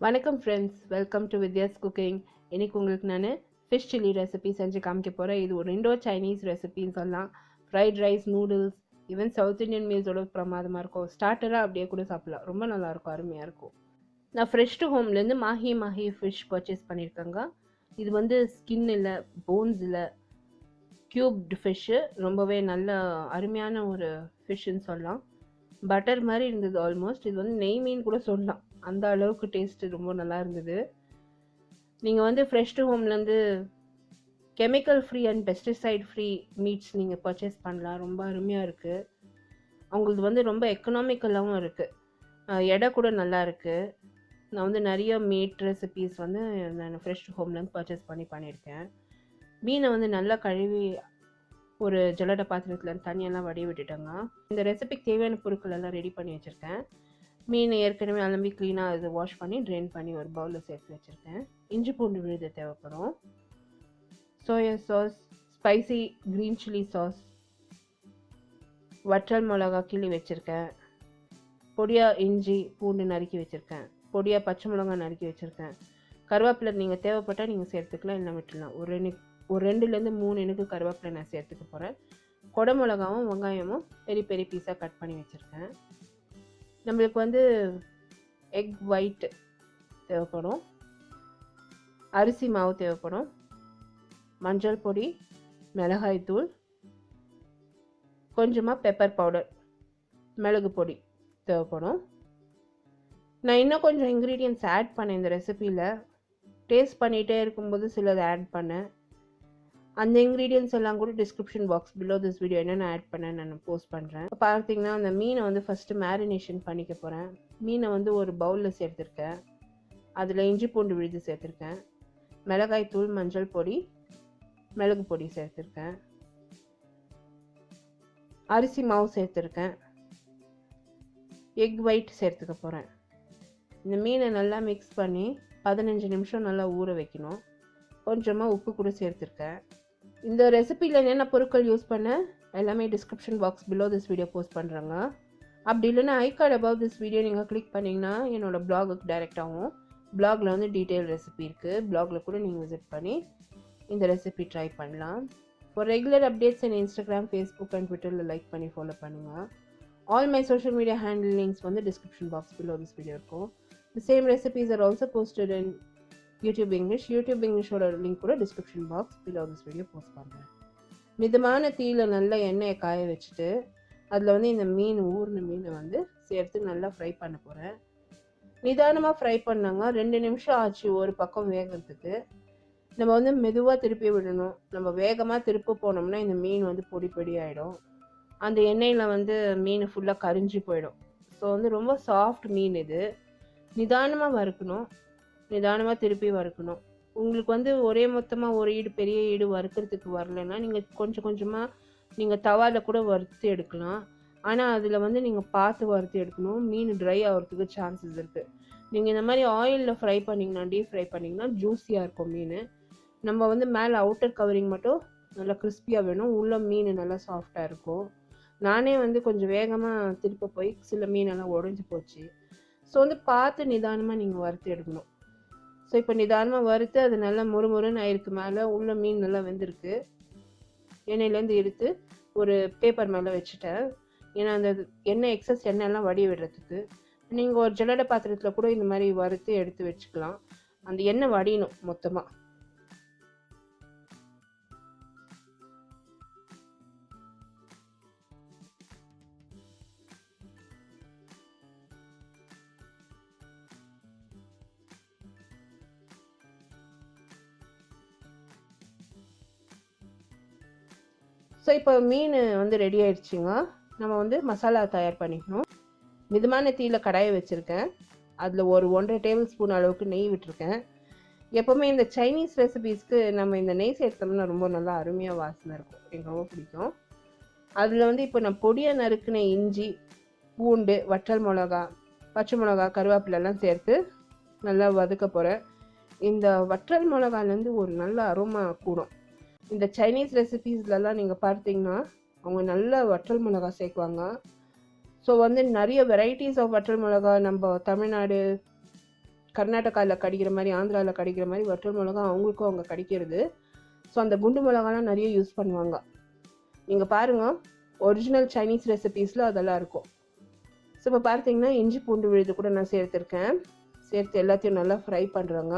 வணக்கம் friends, welcome to Vidya's cooking. இன்னைக்கு உங்களுக்கு நான் ஃபிஷ் சில்லி ரெசிபி செஞ்சு காமிக்க போகிறேன். இது ஒரு இண்டோ சைனீஸ் ரெசிபின்னு சொல்லலாம். Fried rice, noodles, even south Indian மீல்ஸோட பிரமாதமாக இருக்கும். ஸ்டார்டராக அப்படியே கூட சாப்பிடலாம். ரொம்ப நல்லாயிருக்கும், அருமையாக இருக்கும். நான் fresh to ஹோம்லேருந்து Mahi fish purchase பண்ணியிருக்கேங்க. இது வந்து ஸ்கின் இல்லை, போன்ஸ் இல்லை, க்யூப்டு ஃபிஷ்ஷு. ரொம்பவே நல்ல அருமையான ஒரு ஃபிஷ்ஷுன்னு சொல்லலாம். பட்டர் மாதிரி இருந்தது ஆல்மோஸ்ட். இது வந்து நெய் மீன் கூட சொல்லலாம், அந்த அளவுக்கு டேஸ்ட்டு ரொம்ப நல்லா இருந்தது. நீங்கள் வந்து ஃப்ரெஷ் டு ஹோம்லேருந்து chemical free and pesticide free meats நீங்கள் பர்ச்சேஸ் பண்ணலாம். ரொம்ப அருமையாக இருக்குது. அவங்களது வந்து ரொம்ப எக்கனாமிக்கலாகவும் இருக்குது, எடை கூட நல்லா இருக்குது. நான் வந்து நிறைய மீட் ரெசிபீஸ் வந்து நான் ஃப்ரெஷ் டு ஹோம்லேருந்து பர்ச்சேஸ் பண்ணியிருக்கேன். மீனை வந்து நல்லா கழுவி ஒரு ஜல்லடை பாத்திரத்தில் தண்ணியெல்லாம் வடிய விட்டுட்டேங்க. இந்த ரெசிபிக்கு தேவையான பொருட்கள் எல்லாம் ரெடி பண்ணி வச்சுருக்கேன். மீன் ஏற்கனவே அலம்பி க்ளீனாக அது வாஷ் பண்ணி ட்ரெயின் பண்ணி ஒரு பவுலில் சேர்த்து வச்சுருக்கேன். இஞ்சி பூண்டு விழுது தேவைப்படும். Soya sauce, spicy green chilli sauce, வற்றல் மிளகா கிள்ளி வச்சுருக்கேன். பொடியாக இஞ்சி பூண்டு நறுக்கி வச்சுருக்கேன். பொடியாக பச்சை மிளகா நறுக்கி வச்சுருக்கேன். கருவேப்பிலை நீங்கள் தேவைப்பட்டால் நீங்கள் சேர்த்துக்கலாம், இல்லை விட்டுடலாம். ஒரு 2லேருந்து 3 எனக்கு கருவேப்பிலை நான் சேர்த்துக்க போகிறேன். கொடை மிளகாவும் வெங்காயமும் பெரிய பெரிய பீஸாக கட் பண்ணி வச்சுருக்கேன். நம்மளுக்கு வந்து எக் ஒயிட் தேவைப்படும், அரிசி மாவு தேவைப்படும், மஞ்சள் பொடி, மிளகாய் தூள், கொஞ்சமாக பெப்பர் பவுடர், மிளகு பொடி தேவைப்படும். நான் இன்னும் கொஞ்சம் இன்க்ரீடியன்ட்ஸ் ஆட் பண்ணேன் இந்த ரெசிபியில். டேஸ்ட் பண்ணிகிட்டே இருக்கும்போது சிலது ஆட் பண்ணேன். அந்த இன்க்ரீடியன்ஸ் எல்லாம் கூட description box below this video என்னென்ன ஆட் பண்ணேன் நான் போஸ்ட் பண்ணுறேன். இப்போ பார்த்தீங்கன்னா அந்த மீனை வந்து ஃபஸ்ட்டு மேரினேஷன் பண்ணிக்க போகிறேன். மீனை வந்து ஒரு பவுலில் சேர்த்துருக்கேன். அதில் இஞ்சி பூண்டு விழுது சேர்த்துருக்கேன். மிளகாய் தூள், மஞ்சள் பொடி, மிளகு பொடி சேர்த்துருக்கேன். அரிசி மாவு சேர்த்துருக்கேன். எக் ஒயிட் சேர்த்துக்க போகிறேன். இந்த மீனை நல்லா மிக்ஸ் பண்ணி 15 நிமிஷம் நல்லா ஊற வைக்கணும். கொஞ்சமாக உப்பு கூட சேர்த்துருக்கேன். இந்த ரெசிபியில் என்னென்ன பொருட்கள் யூஸ் பண்ண எல்லாமே description box below this video post பண்ணுறாங்க. அப்படி இல்லைன்னா ஐ கார்டு அபவ் திஸ் வீடியோ நீங்கள் கிளிக் பண்ணிங்கன்னா என்னோடய பிளாகுக்கு டைரெக்ட் ஆகும். பிளாகில் வந்து டீட்டெயில் ரெசிபி இருக்குது. பிளாகில் கூட நீங்கள் விசிட் பண்ணி இந்த ரெசிபி ட்ரை பண்ணலாம். ஃபார் ரெகுலர் அப்டேட்ஸ் என் இன்ஸ்டாகிராம், ஃபேஸ்புக் அண்ட் ட்விட்டரில் லைக் பண்ணி ஃபாலோ பண்ணுங்கள். All my social media handle links வந்து description box below this video இருக்கும். The same recipes are also posted in YouTube English. YouTube English ஓட link கூட description box below this video post பண்ணுறேன். மிதமான தீயில் நல்லா எண்ணெயை காய வச்சுட்டு அதில் வந்து இந்த ஊறின மீனை வந்து சேர்த்து நல்லா ஃப்ரை பண்ண போகிறேன். நிதானமாக ஃப்ரை பண்ணாங்க. 2 நிமிஷம் ஆச்சு ஒரு பக்கம் வேகிறதுக்கு. நம்ம வந்து மெதுவாக திருப்பி விடணும். நம்ம வேகமாக திருப்ப போனோம்னா இந்த மீன் வந்து பொடி பொடி ஆகிடும். அந்த எண்ணெயில் வந்து மீன் ஃபுல்லாக கரிஞ்சு போயிடும். ஸோ வந்து ரொம்ப சாஃப்ட் மீன் இது. நிதானமாக வறுக்கணும், நிதானமாக திருப்பி வறுக்கணும். உங்களுக்கு வந்து ஒரே மொத்தமாக ஒரு ஈடு பெரிய ஈடு வறுக்கிறதுக்கு வரலைன்னா நீங்கள் கொஞ்சம் கொஞ்சமாக நீங்கள் தவாவில் கூட வறுத்து எடுக்கலாம். ஆனால் அதில் வந்து நீங்கள் பார்த்து வறுத்து எடுக்கணும். மீன் ட்ரை ஆகிறதுக்கு சான்சஸ் இருக்குது. நீங்கள் இந்த மாதிரி ஆயிலில் ஃப்ரை பண்ணிங்கன்னா, டீப் ஃப்ரை பண்ணிங்கன்னா ஜூஸியாக இருக்கும் மீன். நம்ம வந்து மேலே அவுட்டர் கவரிங் மட்டும் நல்லா கிறிஸ்பியாக வேணும், உள்ள மீன் நல்லா சாஃப்டாக இருக்கும். நானே வந்து கொஞ்சம் வேகமாக திருப்ப போய் சில மீனெல்லாம் உடஞ்சி போச்சு. ஸோ வந்து பார்த்து நிதானமாக நீங்கள் வறுத்து எடுக்கணும். ஸோ இப்போ நிதானமாக வறுத்து அது நல்லா முறுமுறுன்னு ஆயிருக்கு. மேலே உள்ள மீன் நல்லா வெந்திருக்கு. எண்ணெயிலேருந்து எடுத்து ஒரு பேப்பர் மேலே வச்சுட்டேன். ஏன்னா அந்த எண்ணெய் எக்ஸஸ் எண்ணெய்லாம் வடிய விடுறதுக்கு. நீங்கள் ஒரு ஜல்லடை பாத்திரத்தில் கூட இந்த மாதிரி வறுத்து எடுத்து வச்சுக்கலாம். அந்த எண்ணெய் வடியணும் மொத்தமாக. ஸோ இப்போ மீன் வந்து ரெடி ஆயிடுச்சுங்க. நம்ம வந்து மசாலா தயார் பண்ணிக்கணும். மிதமான தீயில் கடாயை வச்சுருக்கேன். அதில் ஒரு 1.5 டேபிள் ஸ்பூன் அளவுக்கு நெய் விட்டுருக்கேன். எப்போவுமே இந்த சைனீஸ் ரெசிபீஸ்க்கு நம்ம இந்த நெய் சேர்த்தோம்னா ரொம்ப நல்லா அருமையாக வாசனை இருக்கும். எனக்கு ரொம்ப பிடிக்கும். அதில் வந்து இப்போ நான் பொடியாக நறுக்கின இஞ்சி, பூண்டு, வற்றல் மிளகா, பச்சை மிளகா, கருவேப்பிலெல்லாம் சேர்த்து நல்லா வதக்க போகிறேன். இந்த வற்றல் மிளகாலேருந்து ஒரு நல்ல அரோமா கூடும். இந்த சைனீஸ் ரெசிபீஸ்லலாம் நீங்கள் பார்த்தீங்கன்னா அவங்க நல்ல வற்றல் மிளகா சேர்க்குவாங்க. ஸோ வந்து நிறைய வெரைட்டிஸ் ஆஃப் வற்றல் மிளகா நம்ம தமிழ்நாடு கர்நாடகாவில் கிடைக்கிற மாதிரி ஆந்திராவில் கிடைக்கிற மாதிரி வற்றல் மிளகா அவங்களுக்கும் அவங்க கிடைக்கிறது. ஸோ அந்த குண்டு மிளகாலாம் நிறைய யூஸ் பண்ணுவாங்க. நீங்கள் பாருங்கள், ஒரிஜினல் சைனீஸ் ரெசிபீஸில் அதெல்லாம் இருக்கும். ஸோ இப்போ பார்த்தீங்கன்னா இஞ்சி பூண்டு விழுது கூட நான் சேர்த்துருக்கேன். சேர்த்து எல்லாத்தையும் நல்லா ஃப்ரை பண்ணுறேங்க.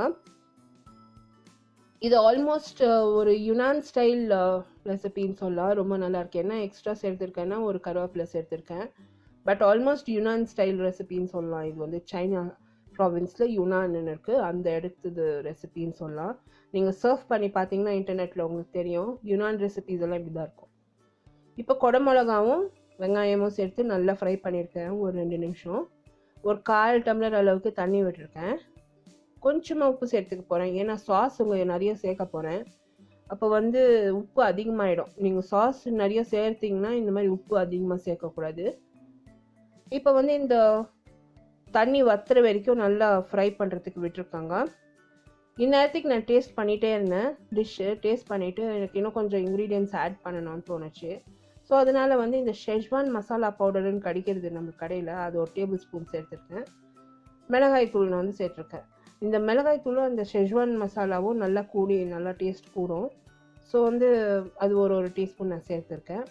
இது ஆல்மோஸ்ட் ஒரு யுனான் ஸ்டைல் ரெசிபின்னு சொல்லலாம். ரொம்ப நல்லாயிருக்கு. என்ன எக்ஸ்ட்ரா சேர்த்துருக்கேன்னா ஒரு கருவேப்பிலை சேர்த்துருக்கேன். பட் ஆல்மோஸ்ட் யுனான் ஸ்டைல் ரெசிபின்னு சொல்லலாம். இது வந்து சைனா ப்ராவின்ஸில் யுனான்னு இருக்குது, அந்த இடத்துது ரெசிபின்னு சொல்லலாம். நீங்கள் சர்வ் பண்ணி பார்த்தீங்கன்னா இன்டர்நெட்டில் உங்களுக்கு தெரியும். யுனான் ரெசிபிஸ் எல்லாம் இப்படி தான் இருக்கும். இப்போ குடமிளகாவும் வெங்காயமும் சேர்த்து நல்லா ஃப்ரை பண்ணியிருக்கேன் ஒரு 2 நிமிஷம். ஒரு 1/4 டம்ளர் அளவுக்கு தண்ணி விட்டுருக்கேன். கொஞ்சமாக உப்பு சேர்த்துக்க போகிறேன். ஏன்னா சாஸ் உங்கள் நிறைய சேர்க்க போகிறேன். அப்போ வந்து உப்பு அதிகமாகிடும். நீங்கள் சாஸ் நிறைய சேர்த்திங்கன்னா இந்த மாதிரி உப்பு அதிகமாக சேர்க்கக்கூடாது. இப்போ வந்து இந்த தண்ணி வத்துற வரைக்கும் நல்லா ஃப்ரை பண்ணுறதுக்கு விட்டுருக்காங்க. இந்நேரத்துக்கு நான் டேஸ்ட் பண்ணிகிட்டே இருந்தேன். டேஸ்ட் பண்ணிவிட்டு எனக்கு இன்னும் கொஞ்சம் இன்க்ரீடியன்ட்ஸ் ஆட் பண்ணணும்னு தோணுச்சு. ஸோ அதனால் வந்து இந்த ஷெஸ்வான் மசாலா பவுடர்னு கிடைக்கிறது நம்ம கடையில், அது ஒரு டேபிள் ஸ்பூன் சேர்த்துருக்கேன். மிளகாய் தூள் நான் வந்து சேர்த்துருக்கேன். இந்த மிளகாய் தூளும் அந்த ஷெஸ்வான் மசாலாவும் நல்லா கூடி நல்லா டேஸ்ட் கூடும். ஸோ வந்து அது ஒரு டீஸ்பூன் நான் சேர்த்துருக்கேன்.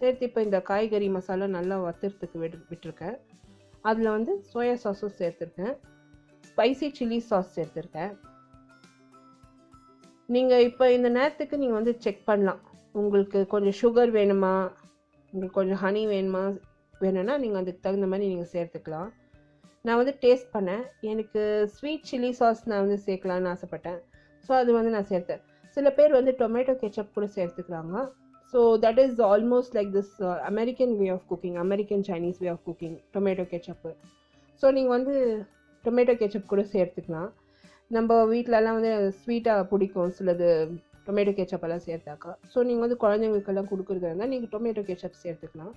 சேர்த்து இப்போ இந்த காய்கறி மசாலா நல்லா வத்துறதுக்கு விட்டுருக்கேன். அதில் வந்து சோயா சாஸும் சேர்த்துருக்கேன். ஸ்பைசி சில்லி சாஸ் சேர்த்துருக்கேன். நீங்கள் இப்போ இந்த நேரத்துக்கு நீங்கள் வந்து செக் பண்ணலாம். உங்களுக்கு கொஞ்சம் சுகர் வேணுமா, உங்களுக்கு கொஞ்சம் ஹனி வேணும்னா நீங்கள் அதுக்கு தகுந்த மாதிரி நீங்கள் சேர்த்துக்கலாம். நான் வந்து டேஸ்ட் பண்ணேன். எனக்கு ஸ்வீட் சில்லி சாஸ் நான் வந்து சேர்க்கலான்னு ஆசைப்பட்டேன். ஸோ அது வந்து நான் சேர்த்தேன். சில பேர் வந்து டொமேட்டோ கெச்சப் கூட சேர்த்துக்கிறாங்க. So that is almost like this American way of cooking, American Chinese way of cooking, tomato ketchup. So நீங்கள் வந்து டொமேட்டோ கெச்சப் கூட சேர்த்துக்கலாம். நம்ம வீட்டிலலாம் வந்து ஸ்வீட்டாக பிடிக்கும் சிலது டொமேட்டோ கெச்சப்பெல்லாம் சேர்த்தாக்கா. ஸோ நீங்கள் வந்து குழந்தைங்களுக்கெல்லாம் கொடுக்குறதா இருந்தால் நீங்கள் டொமேட்டோ கெச்சப் சேர்த்துக்கலாம்.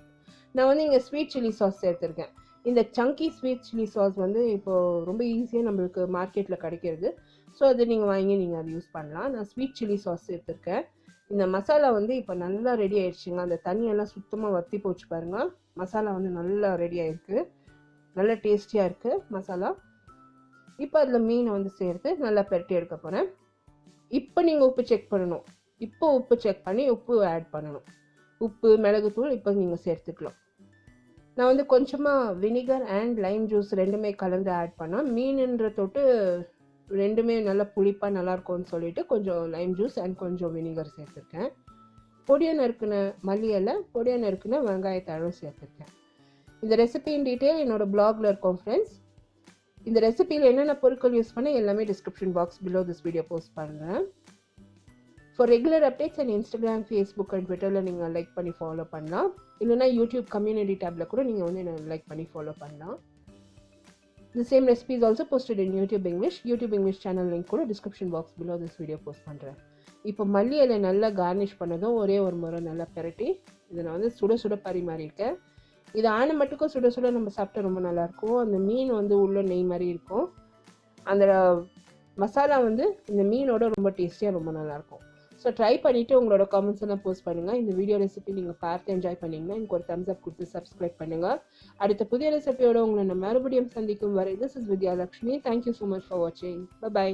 நான் வந்து இங்கே ஸ்வீட் சில்லி சாஸ் சேர்த்துருக்கேன். இந்த சங்கி ஸ்வீட் சில்லி சாஸ் வந்து இப்போது ரொம்ப ஈஸியாக நம்மளுக்கு மார்க்கெட்டில் கிடைக்கிறது. ஸோ அது நீங்கள் வாங்கி நீங்கள் அதை யூஸ் பண்ணலாம். நான் ஸ்வீட் சில்லி சாஸ் சேர்த்துருக்கேன். இந்த மசாலா வந்து இப்போ நல்லா ரெடி ஆயிடுச்சுங்க. அந்த தண்ணியெல்லாம் சுத்தமாக வற்றி போச்சு பாருங்கள். மசாலா வந்து நல்லா ரெடி ஆகிருக்கு. நல்லா டேஸ்டியாக இருக்குது மசாலா. இப்போ அதில் மீனை வந்து சேர்த்து நல்லா பெரட்டி எடுக்க போகிறேன். இப்போ நீங்கள் உப்பு செக் பண்ணணும். இப்போ உப்பு செக் பண்ணி உப்பு ஆட் பண்ணணும். உப்பு மிளகுத்தூள் இப்போ நீங்கள் சேர்த்துக்கலாம். நான் வந்து கொஞ்சமாக வினிகர் அண்ட் லைம் ஜூஸ் ரெண்டுமே கலந்து ஆட் பண்ணேன். மீனுன்ற தொட்டு ரெண்டுமே நல்லா புளிப்பாக நல்லாயிருக்கும்னு சொல்லிட்டு கொஞ்சம் லைம் ஜூஸ் அண்ட் கொஞ்சம் வினிகர் சேர்த்துருக்கேன். பொடியை நறுக்குன மல்லி இலை, பொடியை நறுக்குன வெங்காயத்தாழும் சேர்த்துருக்கேன். இந்த ரெசிபியின் டீட்டெயில் என்னோடய பிளாகில் இருக்கும் ஃப்ரெண்ட்ஸ். இந்த ரெசிபியில் என்னென்ன பொருட்கள் யூஸ் பண்ண எல்லாமே description box below this video post பண்ணுறேன். For regular updates and Instagram, Facebook and ட்விட்டரில் நீங்கள் லைக் பண்ணி ஃபாலோ பண்ணலாம். இல்லைனா யூடியூப் கம்யூனிட்டி டேப்பில் கூட நீங்கள் வந்து என்ன லைக் பண்ணி ஃபாலோ பண்ணலாம். The same recipe is also posted in YouTube English channel link கூட description box below this video post பண்ணுறேன். இப்போ மல்லி இலை நல்லா கார்னிஷ் பண்ணதும் ஒரே ஒரு முறை நல்லா பெரட்டி இதை நான் வந்து சுட சுட பரிமாறியிருக்கேன். இது ஆன மட்டுக்கும் சுட சுட நம்ம சாப்பிட்டா ரொம்ப நல்லாயிருக்கும். அந்த மீன் வந்து உள்ள நெய் மாதிரி இருக்கும். அந்த மசாலா வந்து இந்த மீனோட ரொம்ப டேஸ்டியாக ரொம்ப நல்லாயிருக்கும். ஸோ ட்ரை பண்ணிவிட்டு உங்களோட காமெண்ட்ஸ் எல்லாம் போஸ்ட் பண்ணுங்கள். இந்த வீடியோ ரெசிபி நீங்கள் பார்த்து என்ஜாய் பண்ணிங்கன்னா எனக்கு ஒரு தம்ஸ் அப் கொடுத்து சப்ஸ்கிரைப் பண்ணுங்கள். அடுத்த புதிய ரெசிபியோட உங்களை நான் மறுபடியும் சந்திக்கும் வரை this is Vidya Lakshmi. Thank you so much for வாட்சிங். பை.